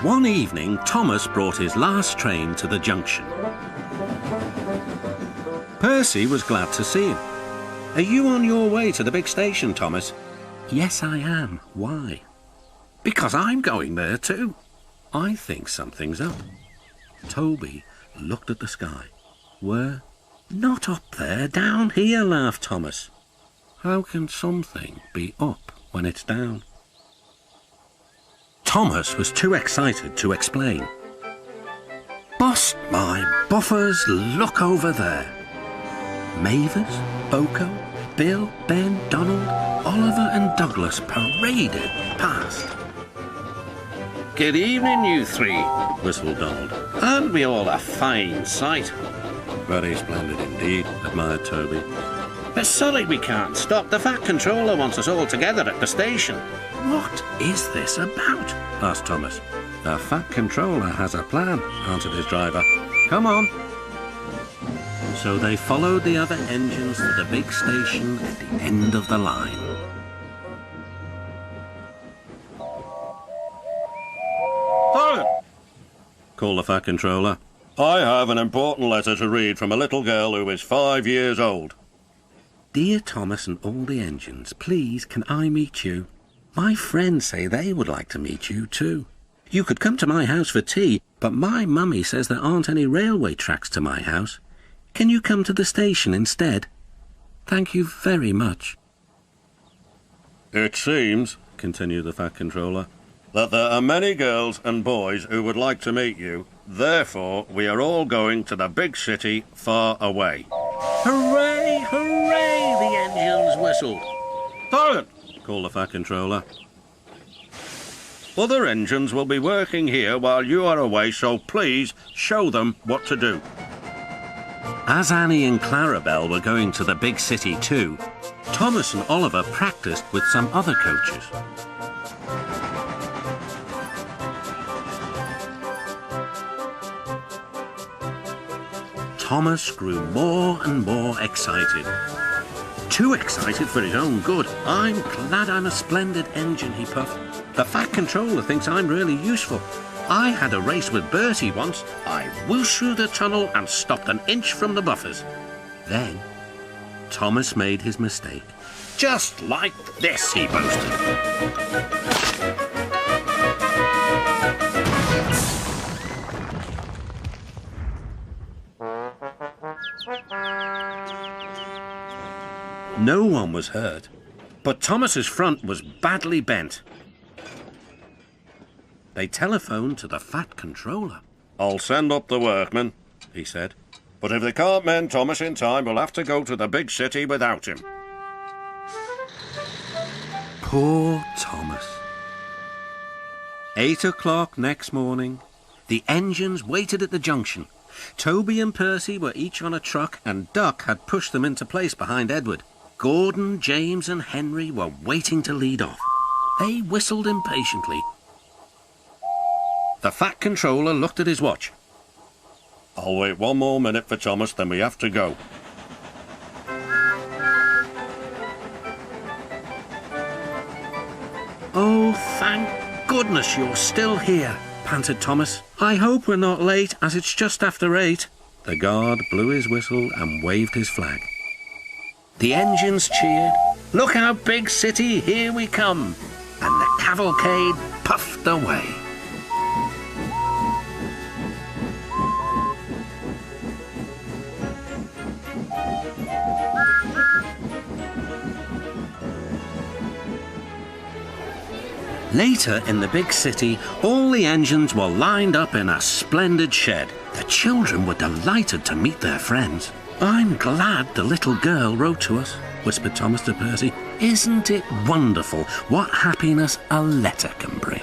One evening, Thomas brought his last train to the junction. Percy was glad to see him. "Are you on your way to the big station, Thomas?" "Yes, I am. Why?" "Because I'm going there too." "I think something's up." Toby looked at the sky. "Where?" "Not up there, down here," laughed Thomas. "How can something be up when it's down?" Thomas was too excited to explain. "Bust my buffers, look over there. Mavis, Boko, Bill, Ben, Donald, Oliver and Douglas paraded past." "Good evening, you three," whistled Donald. "Aren't we all a fine sight?" "Very splendid indeed," admired Toby. "But sorry we can't stop. The Fat Controller wants us all together at the station." "What is this about?" asked Thomas. "The Fat Controller has a plan," answered his driver. "Come on." So they followed the other engines to the big station at the end of the line. "Halt!" called the Fat Controller. "I have an important letter to read from a little girl who is 5 years old." "Dear Thomas and all the engines, please can I meet you? My friends say they would like to meet you too. You could come to my house for tea, but my mummy says there aren't any railway tracks to my house. Can you come to the station instead? Thank you very much." "It seems," continued the Fat Controller, "that there are many girls and boys who would like to meet you. Therefore, we are all going to the big city far away." "Hooray! Hooray!" the engines whistled. "Silent!" called the Fat Controller. "Other engines will be working here while you are away, so please show them what to do." As Annie and Clarabelle were going to the big city too, Thomas and Oliver practiced with some other coaches. Thomas grew more and more excited. Too excited for his own good. "I'm glad I'm a splendid engine," he puffed. "The Fat Controller thinks I'm really useful. I had a race with Bertie once. I whooshed through the tunnel and stopped an inch from the buffers." Then Thomas made his mistake. "Just like this," he boasted. No one was hurt, but Thomas's front was badly bent. They telephoned to the Fat Controller. "I'll send up the workmen," he said. "But if they can't mend Thomas in time, we'll have to go to the big city without him." Poor Thomas. 8 o'clock next morning. The engines waited at the junction. Toby and Percy were each on a truck, and Duck had pushed them into place behind Edward. Gordon, James and Henry were waiting to lead off. They whistled impatiently. The Fat Controller looked at his watch. "I'll wait one more minute for Thomas, then we have to go." "Oh, thank goodness you're still here," panted Thomas. "I hope we're not late, as it's just after 8. The guard blew his whistle and waved his flag. The engines cheered. "Look how big city, here we come!" And the cavalcade puffed away. Later in the big city, all the engines were lined up in a splendid shed. The children were delighted to meet their friends. "I'm glad the little girl wrote to us," whispered Thomas to Percy. "Isn't it wonderful what happiness a letter can bring?"